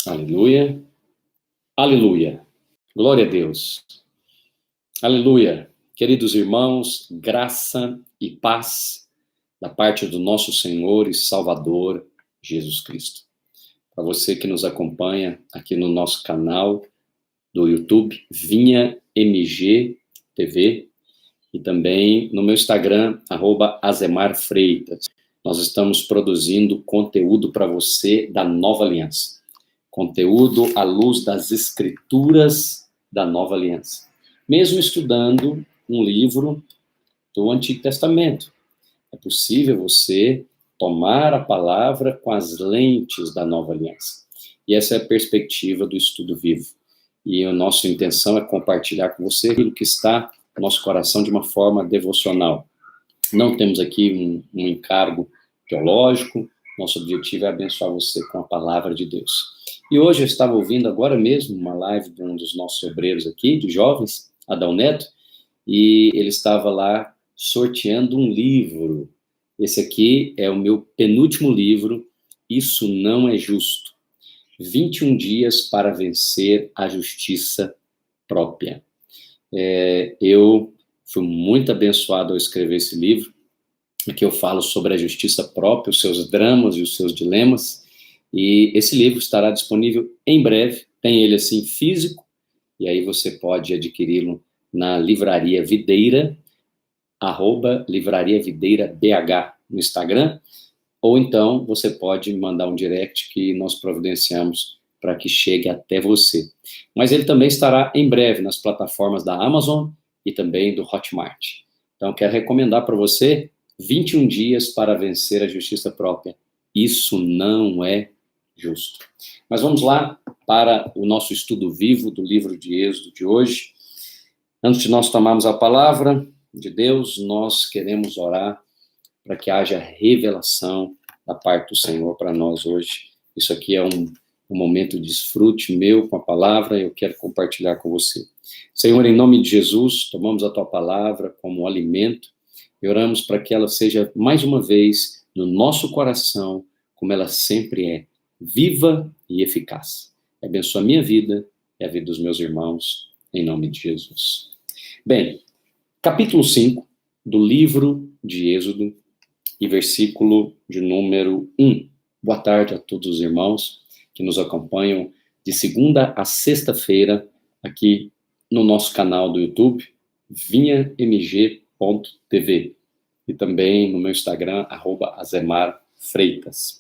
Aleluia, aleluia, glória a Deus, aleluia. Queridos irmãos, graça e paz da parte do nosso Senhor e Salvador Jesus Cristo. Para você que nos acompanha aqui no nosso canal do YouTube, Vinha MG TV, e também no meu Instagram, @AzemarFreitas. Nós estamos produzindo conteúdo para você da Nova Aliança. Conteúdo à luz das Escrituras da Nova Aliança. Mesmo estudando um livro do Antigo Testamento, é possível você tomar a palavra com as lentes da Nova Aliança. E essa é a perspectiva do estudo vivo. E a nossa intenção é compartilhar com você aquilo que está no nosso coração de uma forma devocional. Não temos aqui um encargo teológico, nosso objetivo é abençoar você com a palavra de Deus. E hoje eu estava ouvindo agora mesmo uma live de um dos nossos obreiros aqui, de jovens, Adão Neto, e ele estava lá sorteando um livro. Esse aqui é o meu penúltimo livro, Isso Não é Justo. 21 dias para vencer a justiça própria. Eu fui muito abençoado ao escrever esse livro, que eu falo sobre a justiça própria, os seus dramas e os seus dilemas, e esse livro estará disponível em breve, tem ele assim físico, e aí você pode adquiri-lo na Livraria Videira, @Livraria Videira BH no Instagram, ou então você pode mandar um direct que nós providenciamos para que chegue até você. Mas ele também estará em breve nas plataformas da Amazon e também do Hotmart. Então, quero recomendar para você 21 dias para vencer a justiça própria. Isso não é justo. Mas vamos lá para o nosso estudo vivo do livro de Êxodo de hoje. Antes de nós tomarmos a palavra de Deus, nós queremos orar para que haja revelação da parte do Senhor para nós hoje. Isso aqui é um momento de desfrute meu com a palavra, eu quero compartilhar com você. Senhor, em nome de Jesus, tomamos a tua palavra como alimento e oramos para que ela seja, mais uma vez, no nosso coração, como ela sempre é, viva e eficaz. Abençoa a minha vida e a vida dos meus irmãos, em nome de Jesus. Bem, capítulo 5 do livro de Êxodo e versículo de número 1. Boa tarde a todos os irmãos que nos acompanham de segunda a sexta-feira aqui no nosso canal do YouTube, vinhamg.tv, e também no meu Instagram, @AzemarFreitas.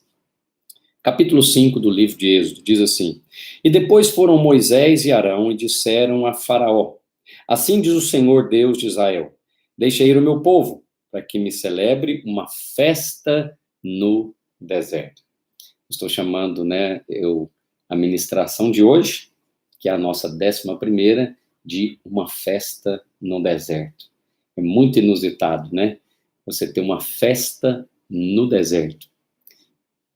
Capítulo 5 do livro de Êxodo diz assim: E depois foram Moisés e Arão e disseram a Faraó: Assim diz o Senhor Deus de Israel: Deixa ir o meu povo, para que me celebre uma festa no deserto. Estou chamando, a ministração de hoje, que é a nossa 11ª, de uma festa no deserto. É muito inusitado, você ter uma festa no deserto.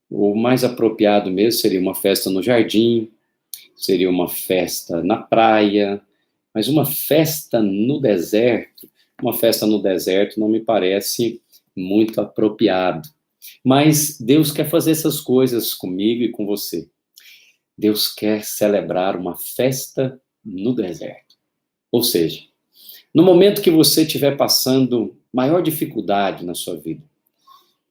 O mais apropriado mesmo seria uma festa no jardim, seria uma festa na praia, mas uma festa no deserto não me parece muito apropriado. Mas Deus quer fazer essas coisas comigo e com você. Deus quer celebrar uma festa no deserto. Ou seja, no momento que você estiver passando maior dificuldade na sua vida,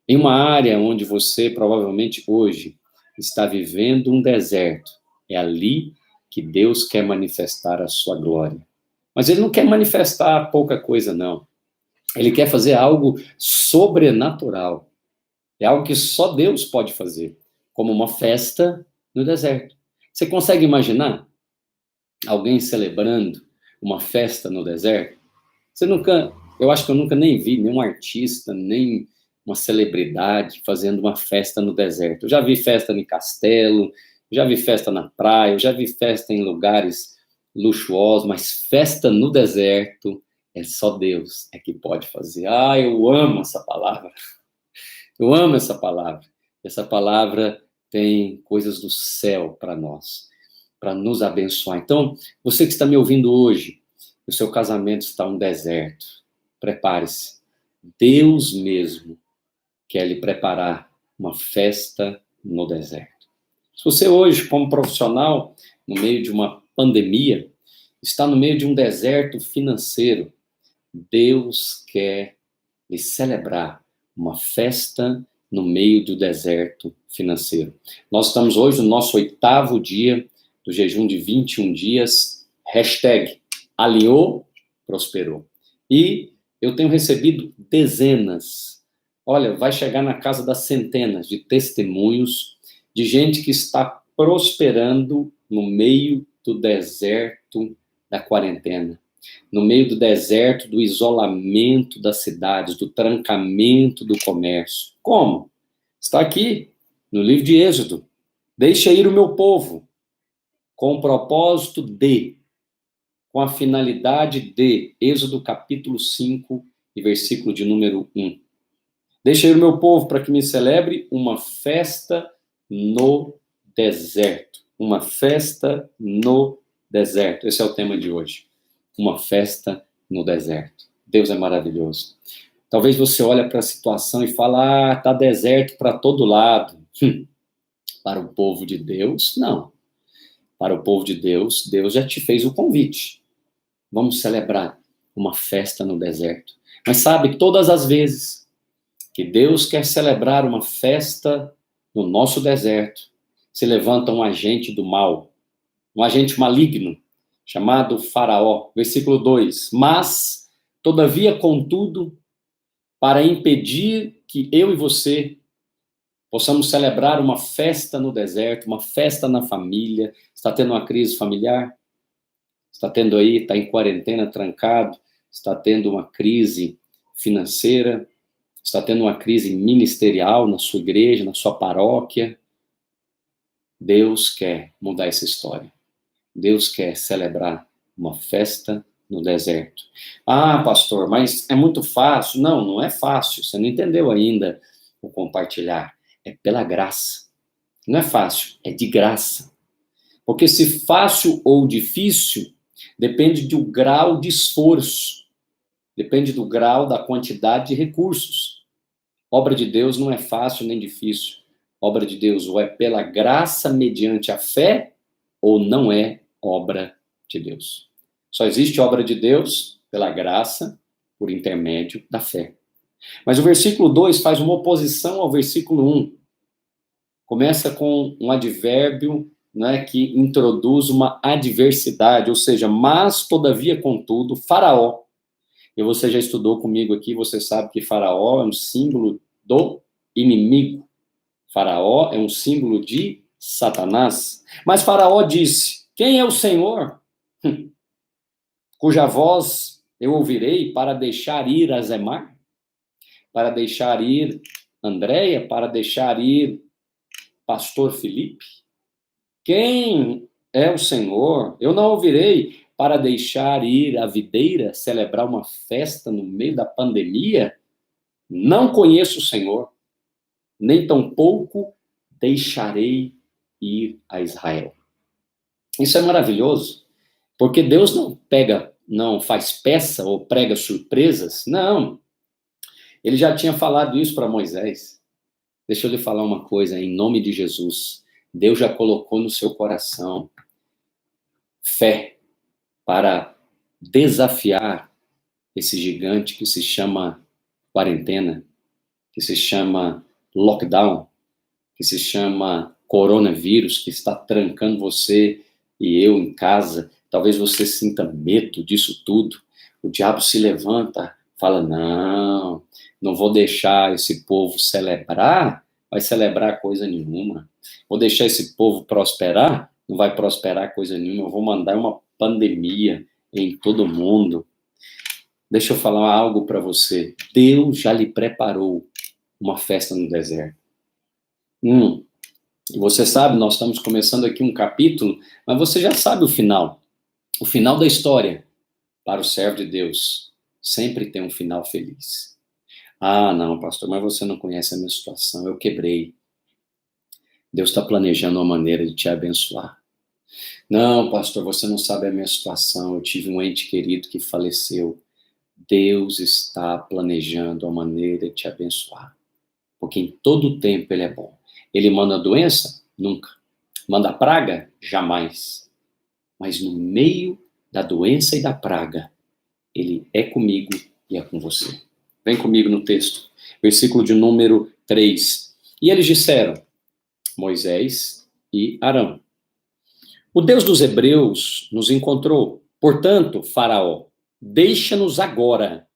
em uma área onde você provavelmente hoje está vivendo um deserto, é ali que Deus quer manifestar a sua glória. Mas Ele não quer manifestar pouca coisa, não. Ele quer fazer algo sobrenatural. É algo que só Deus pode fazer, como uma festa no deserto. Você consegue imaginar alguém celebrando uma festa no deserto? Eu acho que eu nunca nem vi nenhum artista, nem uma celebridade fazendo uma festa no deserto. Eu já vi festa em castelo, já vi festa na praia, eu já vi festa em lugares luxuosos, mas festa no deserto é só Deus que pode fazer. Eu amo essa palavra. Eu amo essa palavra. Essa palavra tem coisas do céu para nós, para nos abençoar. Então, você que está me ouvindo hoje, o seu casamento está um deserto, prepare-se. Deus mesmo quer lhe preparar uma festa no deserto. Se você hoje, como profissional, no meio de uma pandemia, está no meio de um deserto financeiro, Deus quer lhe celebrar uma festa no meio do deserto financeiro. Nós estamos hoje no nosso 8º dia do jejum de 21 dias, #alinhou, prosperou. E eu tenho recebido dezenas, olha, vai chegar na casa das centenas de testemunhos de gente que está prosperando no meio do deserto da quarentena, no meio do deserto do isolamento das cidades, do trancamento do comércio. Como? Está aqui no livro de Êxodo. Deixa ir o meu povo, com o propósito de, com a finalidade de, Êxodo capítulo 5 e versículo de número 1. Deixa ir o meu povo para que me celebre uma festa no deserto. Uma festa no deserto. Esse é o tema de hoje. Uma festa no deserto. Deus é maravilhoso. Talvez você olhe para a situação e fala, tá deserto para todo lado. Para o povo de Deus, não. Para o povo de Deus, Deus já te fez o convite. Vamos celebrar uma festa no deserto. Mas sabe, todas as vezes que Deus quer celebrar uma festa no nosso deserto, se levanta um agente do mal, um agente maligno, chamado Faraó. Versículo 2. Mas, todavia, contudo, para impedir que eu e você possamos celebrar uma festa no deserto, uma festa na família, está tendo uma crise familiar? Está tendo aí, está em quarentena, trancado, está tendo uma crise financeira, está tendo uma crise ministerial na sua igreja, na sua paróquia. Deus quer mudar essa história. Deus quer celebrar uma festa no deserto. Ah, pastor, mas é muito fácil. Não, não é fácil. Você não entendeu ainda o compartilhar. É pela graça. Não é fácil, é de graça. Porque se fácil ou difícil, depende do grau de esforço. Depende do grau, da quantidade de recursos. Obra de Deus não é fácil nem difícil. Obra de Deus ou é pela graça mediante a fé, ou não é obra de Deus. Só existe obra de Deus pela graça, por intermédio da fé. Mas o versículo 2 faz uma oposição ao versículo 1. Começa com um advérbio, né, que introduz uma adversidade, ou seja, mas, todavia, contudo, Faraó. E você já estudou comigo aqui, você sabe que Faraó é um símbolo do inimigo. Faraó é um símbolo de Satanás. Mas Faraó disse, quem é o Senhor? Cuja voz eu ouvirei para deixar ir Azemar? Para deixar ir Andréia? Para deixar ir pastor Felipe? Quem é o Senhor? Eu não ouvirei para deixar ir a videira, celebrar uma festa no meio da pandemia? Não conheço o Senhor, nem tampouco deixarei ir a Israel. Isso é maravilhoso, porque Deus não faz peça ou prega surpresas, não. Ele já tinha falado isso para Moisés. Deixa eu lhe falar uma coisa, em nome de Jesus. Deus já colocou no seu coração fé para desafiar esse gigante que se chama quarentena, que se chama lockdown, que se chama coronavírus, que está trancando você e eu em casa. Talvez você sinta medo disso tudo. O diabo se levanta, fala, não vou deixar esse povo celebrar, vai celebrar coisa nenhuma. Vou deixar esse povo prosperar, não vai prosperar coisa nenhuma. Eu vou mandar uma pandemia em todo mundo. Deixa eu falar algo para você. Deus já lhe preparou uma festa no deserto. Você sabe, nós estamos começando aqui um capítulo, mas você já sabe o final. O final da história, para o servo de Deus, sempre tem um final feliz. Ah, não, pastor, mas você não conhece a minha situação, eu quebrei. Deus está planejando uma maneira de te abençoar. Não, pastor, você não sabe a minha situação, eu tive um ente querido que faleceu. Deus está planejando uma maneira de te abençoar. Porque em todo tempo Ele é bom. Ele manda doença? Nunca. Manda praga? Jamais. Mas no meio da doença e da praga, ele é comigo e é com você. Vem comigo no texto. Versículo de número 3. E eles disseram, Moisés e Arão, o Deus dos Hebreus nos encontrou. Portanto, Faraó, deixa-nos agora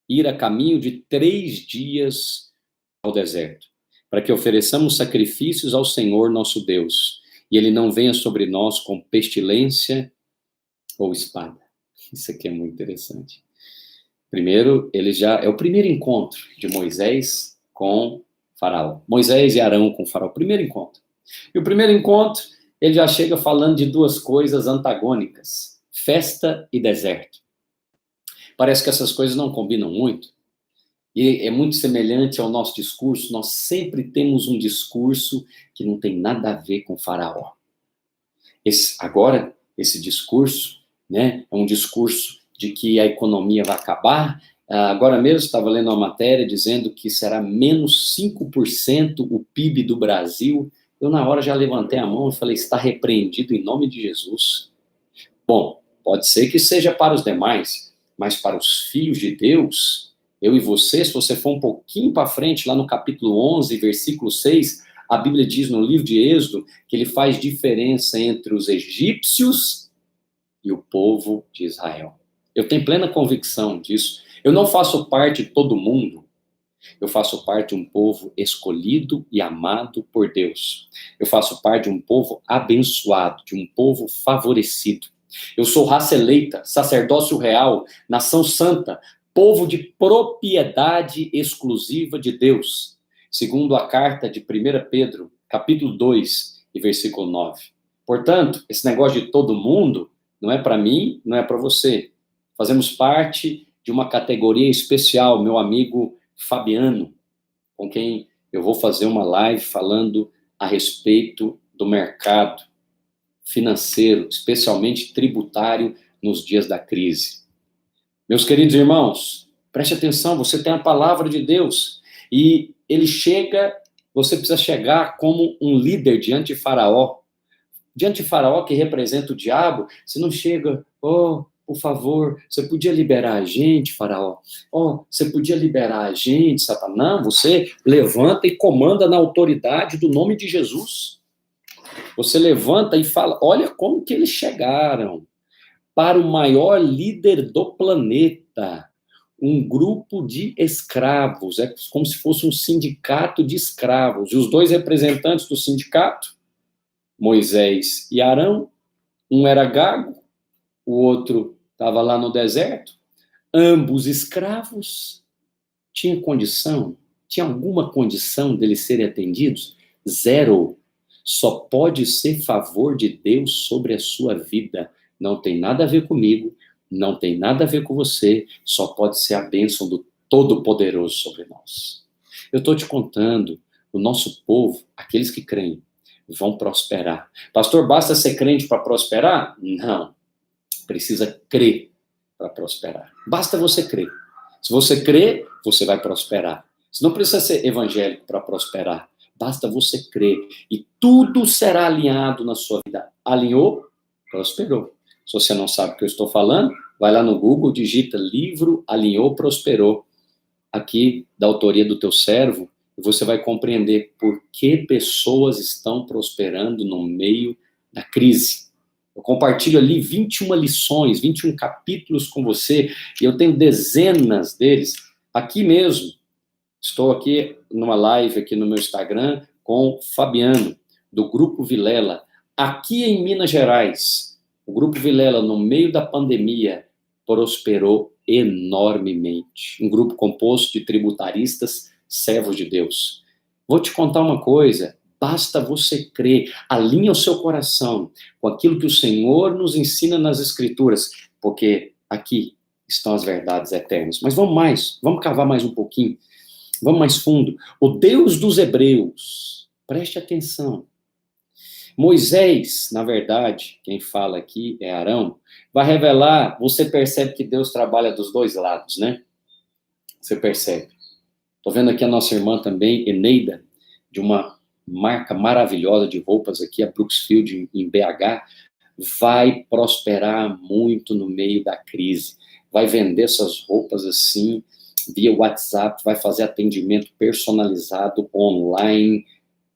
ir a caminho de 3 dias ao deserto, para que ofereçamos sacrifícios ao Senhor nosso Deus, e ele não venha sobre nós com pestilência ou espada. Isso aqui é muito interessante. Primeiro, é o primeiro encontro de Moisés com Faraó. Moisés e Arão com Faraó, primeiro encontro. E o primeiro encontro, ele já chega falando de 2 coisas antagônicas, festa e deserto. Parece que essas coisas não combinam muito, e é muito semelhante ao nosso discurso. Nós sempre temos um discurso que não tem nada a ver com Faraó. Esse discurso, né, é um discurso de que a economia vai acabar. Agora mesmo estava lendo uma matéria dizendo que será menos 5% o PIB do Brasil. Eu na hora já levantei a mão e falei, está repreendido em nome de Jesus. Bom, pode ser que seja para os demais, mas para os filhos de Deus, eu e você, se você for um pouquinho para frente, lá no capítulo 11, versículo 6, a Bíblia diz no livro de Êxodo que ele faz diferença entre os egípcios e o povo de Israel. Eu tenho plena convicção disso. Eu não faço parte de todo mundo. Eu faço parte de um povo escolhido e amado por Deus. Eu faço parte de um povo abençoado, de um povo favorecido. Eu sou raça eleita, sacerdócio real, nação santa, povo de propriedade exclusiva de Deus, segundo a carta de 1 Pedro, capítulo 2, e versículo 9. Portanto, esse negócio de todo mundo não é para mim, não é para você. Fazemos parte de uma categoria especial, meu amigo Fabiano, com quem eu vou fazer uma live falando a respeito do mercado financeiro, especialmente tributário, nos dias da crise. Meus queridos irmãos, preste atenção, você tem a palavra de Deus, e você precisa chegar como um líder diante de Faraó. Diante de Faraó, que representa o diabo, você não chega, por favor, você podia liberar a gente, Faraó? Você podia liberar a gente, Satanás? Não, você levanta e comanda na autoridade do nome de Jesus. Você levanta e fala, olha como que eles chegaram para o maior líder do planeta, um grupo de escravos, é como se fosse um sindicato de escravos, e os 2 representantes do sindicato, Moisés e Arão, um era gago, o outro estava lá no deserto, ambos escravos, tinha alguma condição deles serem atendidos? Zero. Só pode ser favor de Deus sobre a sua vida. Não tem nada a ver comigo, não tem nada a ver com você, só pode ser a bênção do Todo-Poderoso sobre nós. Eu estou te contando, o nosso povo, aqueles que creem, vão prosperar. Pastor, basta ser crente para prosperar? Não. Precisa crer para prosperar. Basta você crer. Se você crer, você vai prosperar. Você não precisa ser evangélico para prosperar. Basta você crer. E tudo será alinhado na sua vida. Alinhou? Prosperou. Se você não sabe o que eu estou falando, vai lá no Google, digita livro Alinhou, Prosperou, aqui da autoria do teu servo, e você vai compreender por que pessoas estão prosperando no meio da crise. Eu compartilho ali 21 lições, 21 capítulos com você, e eu tenho dezenas deles aqui mesmo. Estou aqui numa live aqui no meu Instagram com Fabiano, do Grupo Vilela, aqui em Minas Gerais. O Grupo Vilela, no meio da pandemia, prosperou enormemente. Um grupo composto de tributaristas, servos de Deus. Vou te contar uma coisa, basta você crer, alinha o seu coração com aquilo que o Senhor nos ensina nas Escrituras, porque aqui estão as verdades eternas. Mas vamos cavar mais um pouquinho, vamos mais fundo. O Deus dos Hebreus, preste atenção. Moisés, na verdade, quem fala aqui é Arão, vai revelar, você percebe que Deus trabalha dos 2 lados, né? Você percebe. Estou vendo aqui a nossa irmã também, Eneida, de uma marca maravilhosa de roupas aqui, a Brooksfield, em BH, vai prosperar muito no meio da crise. Vai vender essas roupas assim, via WhatsApp, vai fazer atendimento personalizado online.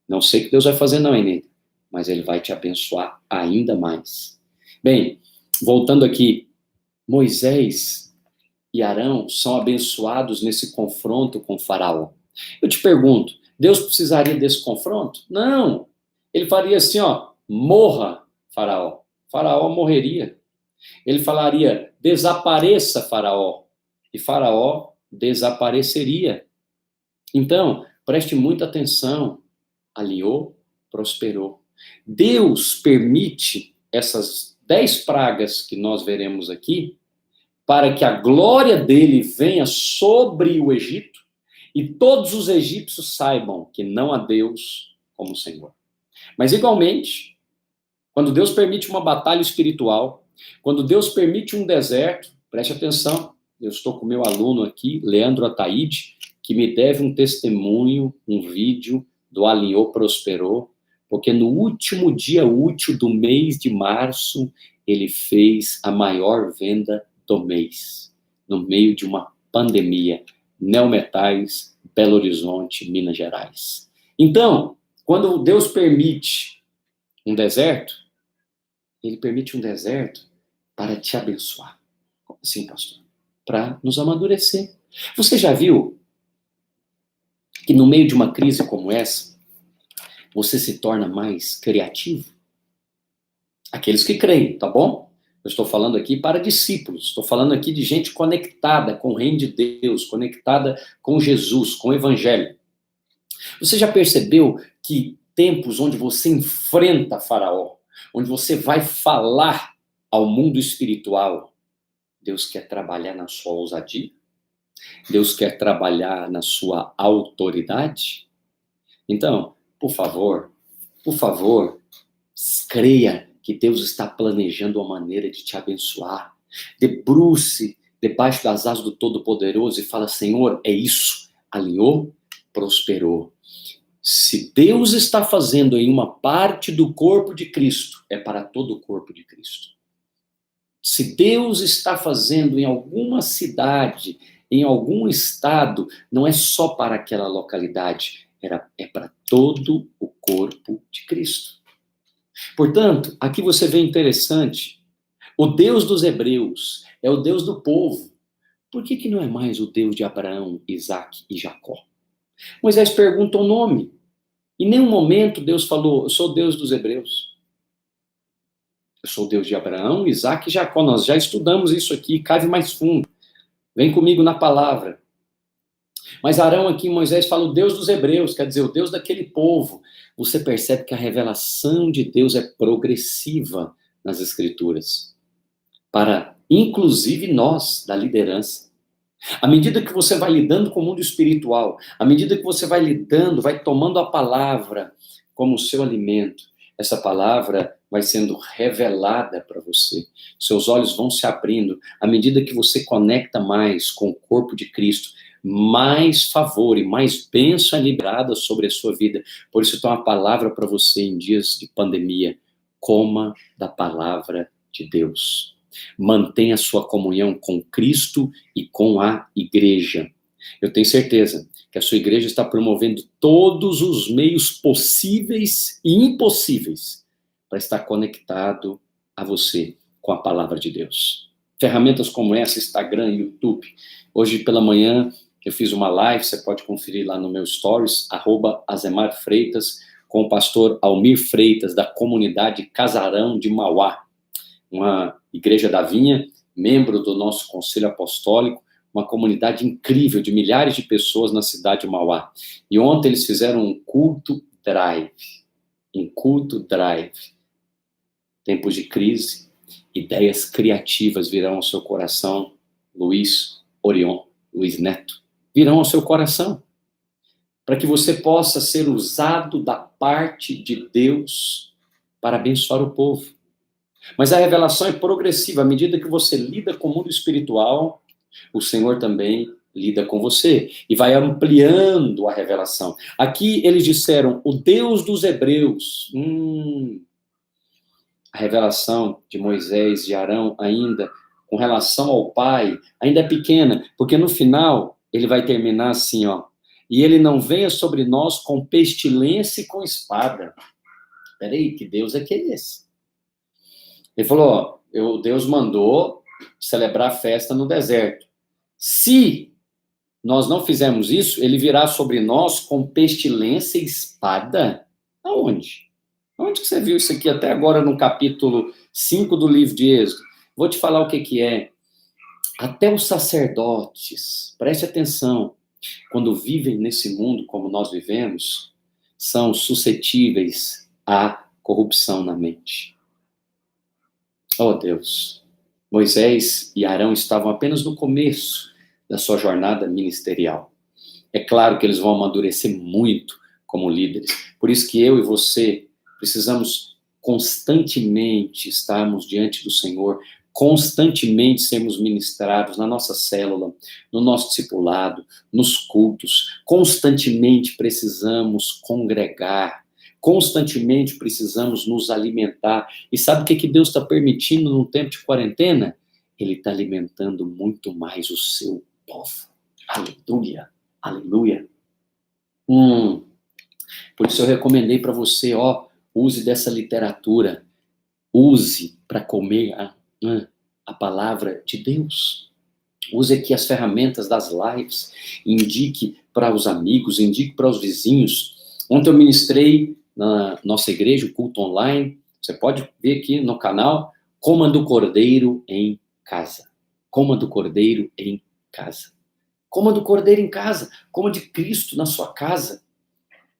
Não sei o que Deus vai fazer não, hein, mas Ele vai te abençoar ainda mais. Bem, voltando aqui, Moisés e Arão são abençoados nesse confronto com Faraó. Eu te pergunto, Deus precisaria desse confronto? Não. Ele faria assim, ó, morra, Faraó. Faraó morreria. Ele falaria, desapareça, Faraó. E Faraó desapareceria. Então, preste muita atenção. Alinhou, prosperou. Deus permite essas 10 pragas que nós veremos aqui, para que a glória dele venha sobre o Egito e todos os egípcios saibam que não há Deus como o Senhor. Mas, igualmente, quando Deus permite uma batalha espiritual, quando Deus permite um deserto, preste atenção, eu estou com meu aluno aqui, Leandro Ataíde, que me deve um testemunho, um vídeo do Alinhou Prosperou, porque no último dia útil do mês de março, ele fez a maior venda do mês, no meio de uma pandemia, Neometais, Belo Horizonte, Minas Gerais. Então, quando Deus permite um deserto, Ele permite um deserto para te abençoar. Como assim, pastor? Para nos amadurecer. Você já viu que no meio de uma crise como essa, você se torna mais criativo? Aqueles que creem, tá bom? Eu estou falando aqui para discípulos, estou falando aqui de gente conectada com o reino de Deus, conectada com Jesus, com o evangelho. Você já percebeu que tempos onde você enfrenta Faraó, onde você vai falar ao mundo espiritual, Deus quer trabalhar na sua ousadia? Deus quer trabalhar na sua autoridade? Então, por favor, creia que Deus está planejando uma maneira de te abençoar. Debruce debaixo das asas do Todo-Poderoso e fala, Senhor, é isso. Alinhou, prosperou. Se Deus está fazendo em uma parte do corpo de Cristo, é para todo o corpo de Cristo. Se Deus está fazendo em alguma cidade, em algum estado, não é só para aquela localidade, é para todo o corpo de Cristo. Portanto, aqui você vê interessante, o Deus dos hebreus é o Deus do povo. Por que não é mais o Deus de Abraão, Isaque e Jacó? Moisés pergunta o nome. Em nenhum momento Deus falou, eu sou o Deus dos hebreus. Eu sou o Deus de Abraão, Isaque e Jacó. Nós já estudamos isso aqui, cave mais fundo. Vem comigo na palavra. Mas Arão aqui, Moisés fala o Deus dos hebreus, quer dizer, o Deus daquele povo. Você percebe que a revelação de Deus é progressiva nas Escrituras. Para, inclusive, nós, da liderança. À medida que você vai lidando com o mundo espiritual, à medida que você vai lidando, vai tomando a palavra como seu alimento, essa palavra vai sendo revelada para você. Seus olhos vão se abrindo. À medida que você conecta mais com o corpo de Cristo, mais favor e mais bênção é liberada sobre a sua vida. Por isso, então, a palavra para você em dias de pandemia. Coma da palavra de Deus. Mantenha sua comunhão com Cristo e com a igreja. Eu tenho certeza que a sua igreja está promovendo todos os meios possíveis e impossíveis para estar conectado a você com a palavra de Deus. Ferramentas como essa, Instagram, YouTube. Hoje pela manhã eu fiz uma live, você pode conferir lá no meu stories, @AzemarFreitas, com o pastor Almir Freitas, da comunidade Casarão de Mauá, uma igreja da Vinha, membro do nosso conselho apostólico, uma comunidade incrível de milhares de pessoas na cidade de Mauá. E ontem eles fizeram um culto drive. Tempos de crise, ideias criativas virão ao seu coração. Luiz Neto, virão ao seu coração. Para que você possa ser usado da parte de Deus para abençoar o povo. Mas a revelação é progressiva. À medida que você lida com o mundo espiritual, o Senhor também lida com você e vai ampliando a revelação. Aqui eles disseram, o Deus dos Hebreus. A revelação de Moisés e Arão ainda, com relação ao Pai, ainda é pequena, porque no final ele vai terminar assim, ó. E ele não venha sobre nós com pestilência e com espada. Peraí, que Deus é que é esse? Ele falou, ó, Deus mandou celebrar a festa no deserto. Se nós não fizermos isso, ele virá sobre nós com pestilência e espada? Aonde? Onde que você viu isso aqui até agora no capítulo 5 do livro de Êxodo? Vou te falar o que é. Até os sacerdotes, preste atenção, quando vivem nesse mundo como nós vivemos, são suscetíveis à corrupção na mente. Oh Deus, Moisés e Arão estavam apenas no começo da sua jornada ministerial. É claro que eles vão amadurecer muito como líderes. Por isso que eu e você precisamos constantemente estarmos diante do Senhor, constantemente sermos ministrados na nossa célula, no nosso discipulado, nos cultos. Constantemente precisamos congregar, constantemente precisamos nos alimentar. E sabe o que Deus está permitindo num tempo de quarentena? Ele está alimentando muito mais o seu povo. Aleluia, aleluia. Por isso eu recomendei para você, ó, use dessa literatura, use para comer a palavra de Deus. Use aqui as ferramentas das lives, indique para os amigos, indique para os vizinhos. Ontem eu ministrei na nossa igreja, o culto online, você pode ver aqui no canal, Coma do Cordeiro em Casa. Coma do Cordeiro em Casa. Coma do Cordeiro em casa, coma de Cristo na sua casa.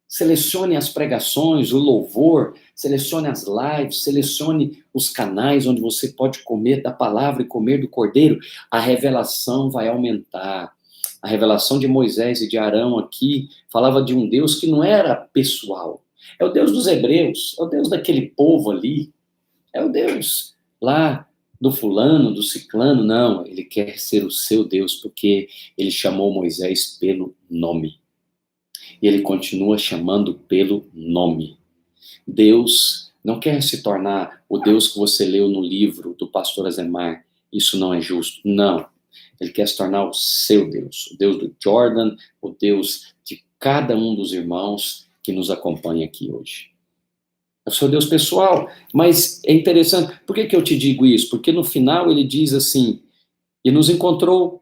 Selecione as pregações, o louvor, selecione as lives, selecione os canais onde você pode comer da palavra e comer do Cordeiro. A revelação vai aumentar. A revelação de Moisés e de Arão aqui falava de um Deus que não era pessoal. É o Deus dos Hebreus, é o Deus daquele povo ali. É o Deus lá do fulano, do ciclano. Não, ele quer ser o seu Deus porque ele chamou Moisés pelo nome. E ele continua chamando pelo nome. Deus não quer se tornar o Deus que você leu no livro do pastor Azemar. Isso não é justo. Não. Ele quer se tornar o seu Deus. O Deus do Jordan, o Deus de cada um dos irmãos que nos acompanha aqui hoje. É o seu Deus pessoal. Mas é interessante. Por que eu te digo isso? Porque no final ele diz assim, e nos encontrou.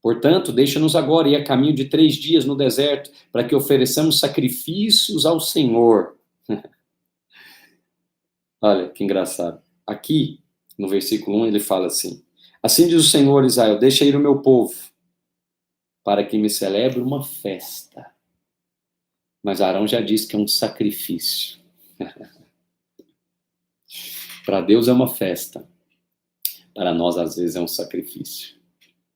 Portanto, deixa-nos agora ir a caminho de 3 dias no deserto, para que ofereçamos sacrifícios ao Senhor. Olha, que engraçado. Aqui, no versículo 1, ele fala assim, assim diz o Senhor, Israel, deixa ir o meu povo, para que me celebre uma festa. Mas Arão já disse que é um sacrifício. Para Deus é uma festa. Para nós, às vezes, é um sacrifício.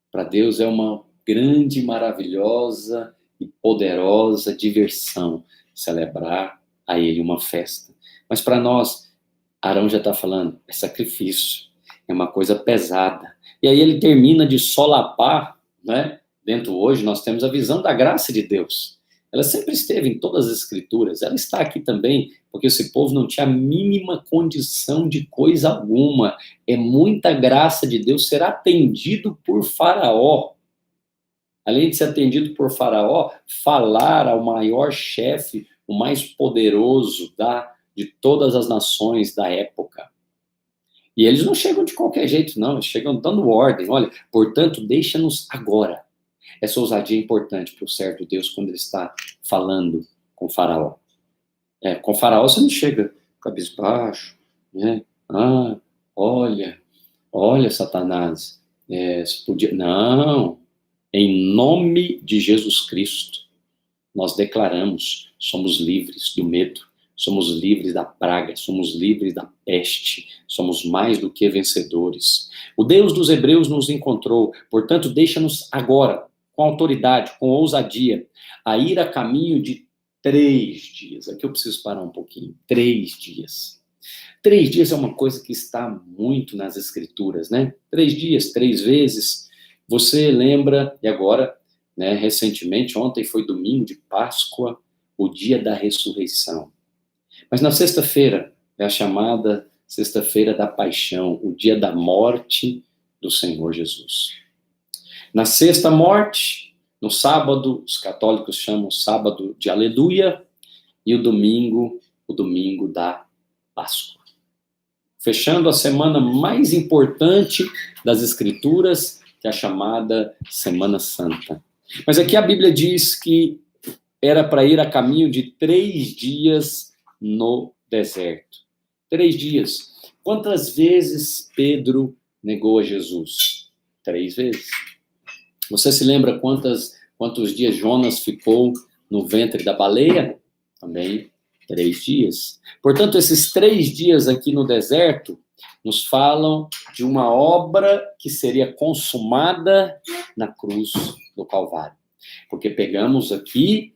Para Deus é uma grande, maravilhosa e poderosa diversão celebrar a Ele uma festa. Mas para nós, Arão já está falando, é sacrifício, é uma coisa pesada. E aí ele termina de solapar, né? Dentro hoje nós temos a visão da graça de Deus. Ela sempre esteve em todas as escrituras, ela está aqui também, porque esse povo não tinha a mínima condição de coisa alguma. É muita graça de Deus ser atendido por Faraó. Além de ser atendido por Faraó, falar ao maior chefe, o mais poderoso de todas as nações da época. E eles não chegam de qualquer jeito, não, eles chegam dando ordem. Olha, portanto, deixa-nos agora. Essa ousadia é importante para o servo de Deus quando ele está falando com Faraó. Com Faraó você não chega cabisbaixo, né? Olha, Satanás, você podia... Não, em nome de Jesus Cristo, nós declaramos, somos livres do medo, somos livres da praga, somos livres da peste, somos mais do que vencedores. O Deus dos Hebreus nos encontrou, portanto, deixa-nos agora, com autoridade, com ousadia, a ir a caminho de 3 dias. Aqui eu preciso parar um pouquinho. 3 dias. 3 dias é uma coisa que está muito nas escrituras, né? 3 dias, 3 vezes. Você lembra, e agora né? Recentemente, ontem foi domingo de Páscoa, o dia da ressurreição. Mas na sexta-feira é a chamada sexta-feira da paixão, o dia da morte do Senhor Jesus. Na sexta morte, no sábado, os católicos chamam sábado de aleluia, e o domingo da Páscoa. Fechando a semana mais importante das Escrituras, que é a chamada Semana Santa. Mas aqui a Bíblia diz que era para ir a caminho de 3 dias no deserto. 3 dias. Quantas vezes Pedro negou a Jesus? 3 vezes. Você se lembra quantos dias Jonas ficou no ventre da baleia? Também 3 dias. Portanto, esses 3 dias aqui no deserto nos falam de uma obra que seria consumada na cruz do Calvário. Porque pegamos aqui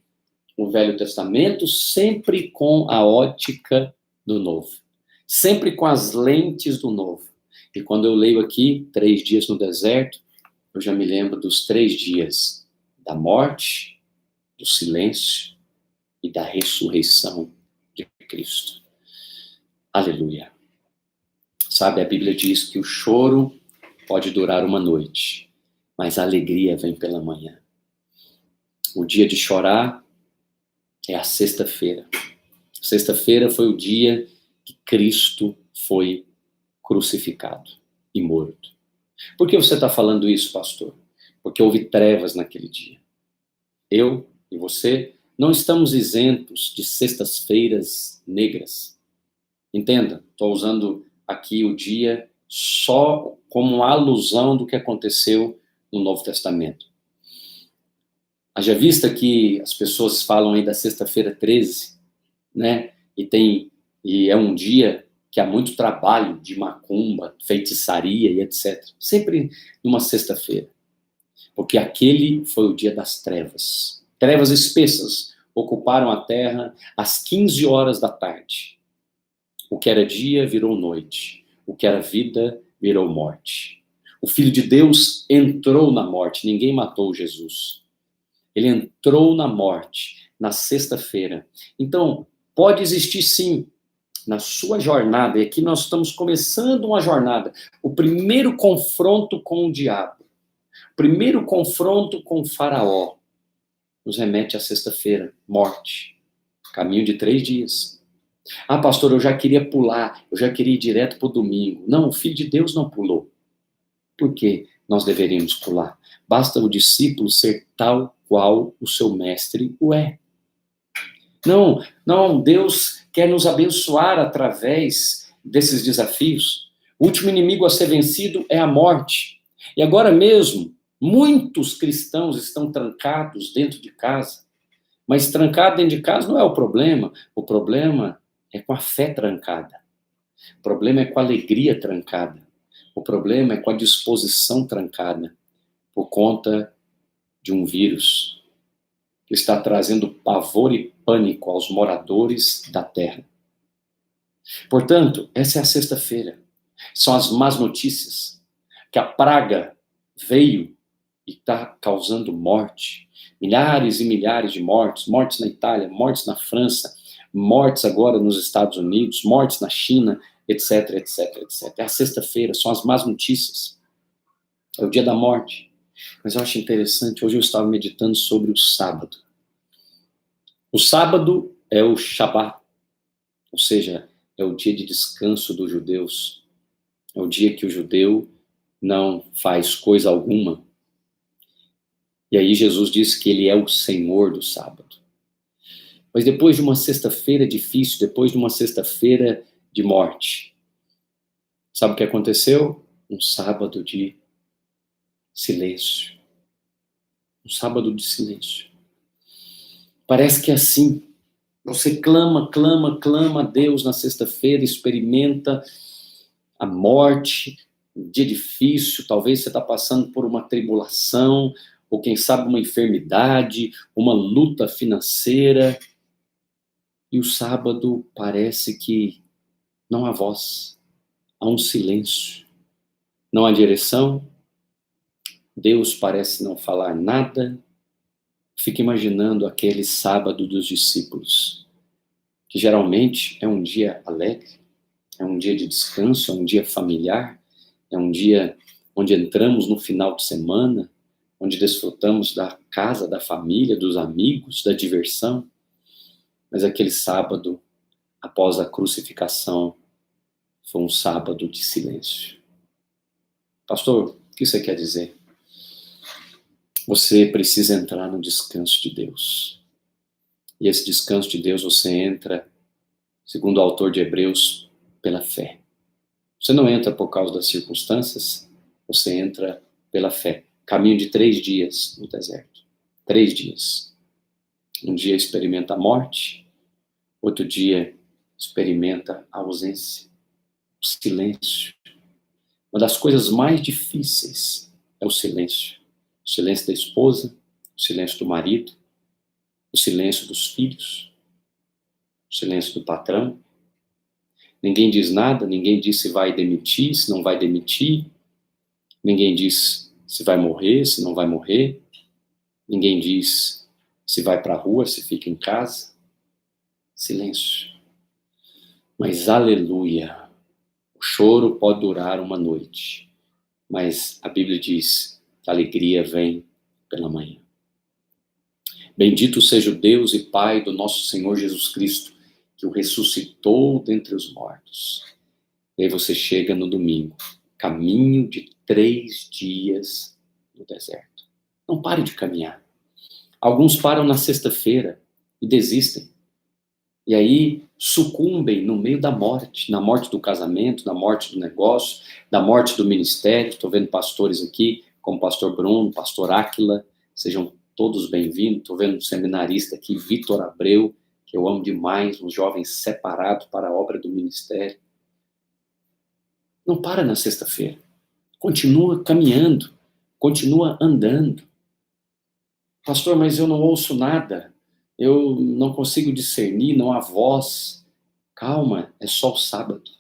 o Velho Testamento sempre com a ótica do Novo. Sempre com as lentes do Novo. E quando eu leio aqui 3 dias no deserto, eu já me lembro dos 3 dias da morte, do silêncio e da ressurreição de Cristo. Aleluia. Sabe, a Bíblia diz que o choro pode durar uma noite, mas a alegria vem pela manhã. O dia de chorar é a sexta-feira. Sexta-feira foi o dia que Cristo foi crucificado e morto. Por que você está falando isso, pastor? Porque houve trevas naquele dia. Eu e você não estamos isentos de sextas-feiras negras. Entenda, estou usando aqui o dia só como uma alusão do que aconteceu no Novo Testamento. Haja vista que as pessoas falam aí da sexta-feira 13, né? E é um dia que há muito trabalho de macumba, feitiçaria e etc. Sempre numa sexta-feira. Porque aquele foi o dia das trevas. Trevas espessas ocuparam a terra às 15 horas da tarde. O que era dia virou noite. O que era vida virou morte. O Filho de Deus entrou na morte. Ninguém matou Jesus. Ele entrou na morte na sexta-feira. Então, pode existir sim, na sua jornada, e aqui nós estamos começando uma jornada, o primeiro confronto com o diabo, o primeiro confronto com o faraó, nos remete à sexta-feira, morte, caminho de 3 dias. Ah, pastor, eu já queria pular, eu já queria ir direto para o domingo. Não, o Filho de Deus não pulou. Por que nós deveríamos pular? Basta o discípulo ser tal qual o seu mestre o é. Não, Deus quer nos abençoar através desses desafios. O último inimigo a ser vencido é a morte. E agora mesmo, muitos cristãos estão trancados dentro de casa. Mas trancado dentro de casa não é o problema. O problema é com a fé trancada. O problema é com a alegria trancada. O problema é com a disposição trancada. Por conta de um vírus que está trazendo pavor e pânico aos moradores da terra. Portanto, essa é a sexta-feira. São as más notícias. Que a praga veio e está causando morte. Milhares e milhares de mortes. Mortes na Itália, mortes na França, mortes agora nos Estados Unidos, mortes na China, etc, etc, etc. É a sexta-feira, são as más notícias. É o dia da morte. Mas eu acho interessante, hoje eu estava meditando sobre o sábado. O sábado é o Shabat, ou seja, é o dia de descanso dos judeus. É o dia que o judeu não faz coisa alguma. E aí Jesus diz que ele é o Senhor do sábado. Mas depois de uma sexta-feira difícil, depois de uma sexta-feira de morte, sabe o que aconteceu? Um sábado de silêncio. Um sábado de silêncio. Parece que é assim. Você clama, clama, clama a Deus na sexta-feira, experimenta a morte, um dia difícil, talvez você está passando por uma tribulação, ou quem sabe uma enfermidade, uma luta financeira, e o sábado parece que não há voz, há um silêncio, não há direção, Deus parece não falar nada, Fico imaginando aquele sábado dos discípulos, que geralmente é um dia alegre, é um dia de descanso, é um dia familiar, é um dia onde entramos no final de semana, onde desfrutamos da casa, da família, dos amigos, da diversão. Mas aquele sábado, após a crucificação, foi um sábado de silêncio. Pastor, o que você quer dizer? Você precisa entrar no descanso de Deus. E esse descanso de Deus você entra, segundo o autor de Hebreus, pela fé. Você não entra por causa das circunstâncias, você entra pela fé. Caminho de 3 dias no deserto. 3 dias. Um dia experimenta a morte, outro dia experimenta a ausência, o silêncio. Uma das coisas mais difíceis é o silêncio. O silêncio da esposa, o silêncio do marido, o silêncio dos filhos, o silêncio do patrão. Ninguém diz nada, ninguém diz se vai demitir, se não vai demitir. Ninguém diz se vai morrer, se não vai morrer. Ninguém diz se vai para a rua, se fica em casa. Silêncio. Mas aleluia, o choro pode durar uma noite, mas a Bíblia diz que a alegria vem pela manhã. Bendito seja o Deus e Pai do nosso Senhor Jesus Cristo, que o ressuscitou dentre os mortos. E aí você chega no domingo, caminho de 3 dias no deserto. Não pare de caminhar. Alguns param na sexta-feira e desistem. E aí sucumbem no meio da morte, na morte do casamento, na morte do negócio, da morte do ministério. Estou vendo pastores aqui, como o pastor Bruno, pastor Áquila, sejam todos bem-vindos. Estou vendo um seminarista aqui, Vitor Abreu, que eu amo demais, um jovem separado para a obra do ministério. Não para na sexta-feira. Continua caminhando, continua andando. Pastor, mas eu não ouço nada. Eu não consigo discernir, não há voz. Calma, é só o sábado.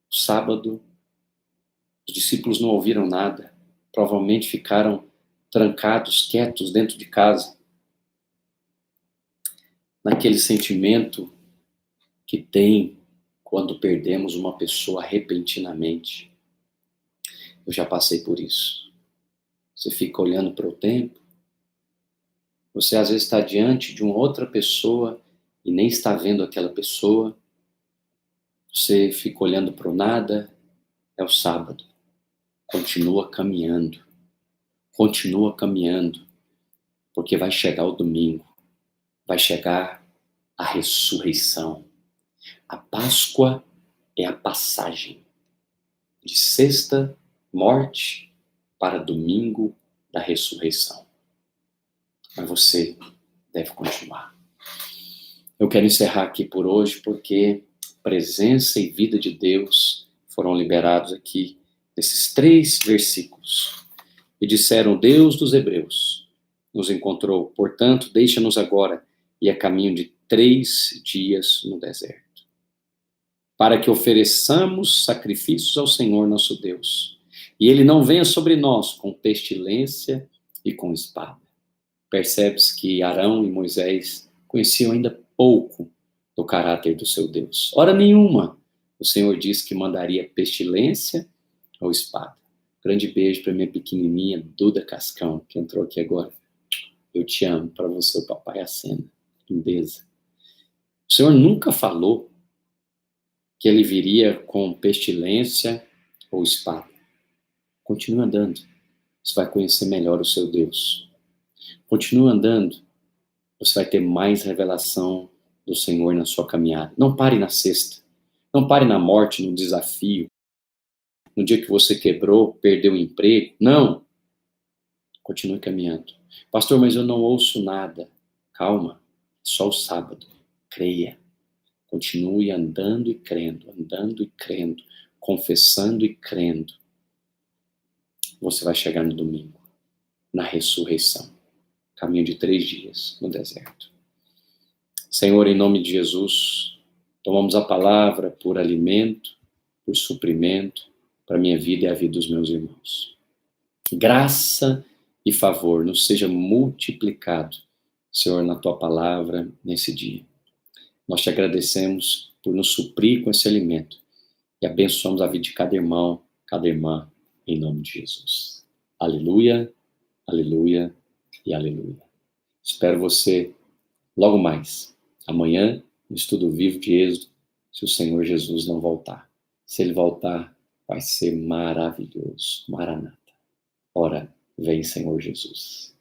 O sábado, os discípulos não ouviram nada. Provavelmente ficaram trancados, quietos dentro de casa. Naquele sentimento que tem quando perdemos uma pessoa repentinamente. Eu já passei por isso. Você fica olhando para o tempo. Você às vezes está diante de uma outra pessoa e nem está vendo aquela pessoa. Você fica olhando para o nada. É o sábado. Continua caminhando. Continua caminhando. Porque vai chegar o domingo. Vai chegar a ressurreição. A Páscoa é a passagem de sexta, morte, para domingo da ressurreição. Mas você deve continuar. Eu quero encerrar aqui por hoje porque presença e vida de Deus foram liberados aqui nesses 3 versículos. E disseram, Deus dos Hebreus nos encontrou, portanto, deixa-nos agora ir a caminho de 3 dias no deserto, para que ofereçamos sacrifícios ao Senhor nosso Deus, e Ele não venha sobre nós com pestilência e com espada. Percebe-se que Arão e Moisés conheciam ainda pouco do caráter do seu Deus. Hora nenhuma, o Senhor disse que mandaria pestilência ou espada. Grande beijo para minha pequenininha Duda Cascão, que entrou aqui agora. Eu te amo, para você o papai acena. Lindeza. O Senhor nunca falou que ele viria com pestilência ou espada. Continue andando. Você vai conhecer melhor o seu Deus. Continue andando. Você vai ter mais revelação do Senhor na sua caminhada. Não pare na sexta. Não pare na morte, no desafio. No dia que você quebrou, perdeu o emprego. Não. Continue caminhando. Pastor, mas eu não ouço nada. Calma. Só o sábado. Creia. Continue andando e crendo, confessando e crendo. Você vai chegar no domingo, na ressurreição. Caminho de 3 dias no deserto. Senhor, em nome de Jesus, tomamos a palavra por alimento, por suprimento, para a minha vida e a vida dos meus irmãos. Graça e favor nos seja multiplicado Senhor, na tua palavra, nesse dia. Nós te agradecemos por nos suprir com esse alimento e abençoamos a vida de cada irmão, cada irmã, em nome de Jesus. Aleluia, aleluia e aleluia. Espero você logo mais, amanhã, no Estudo Vivo de Êxodo, se o Senhor Jesus não voltar. Se ele voltar, vai ser maravilhoso. Maranata. Ora, vem, Senhor Jesus.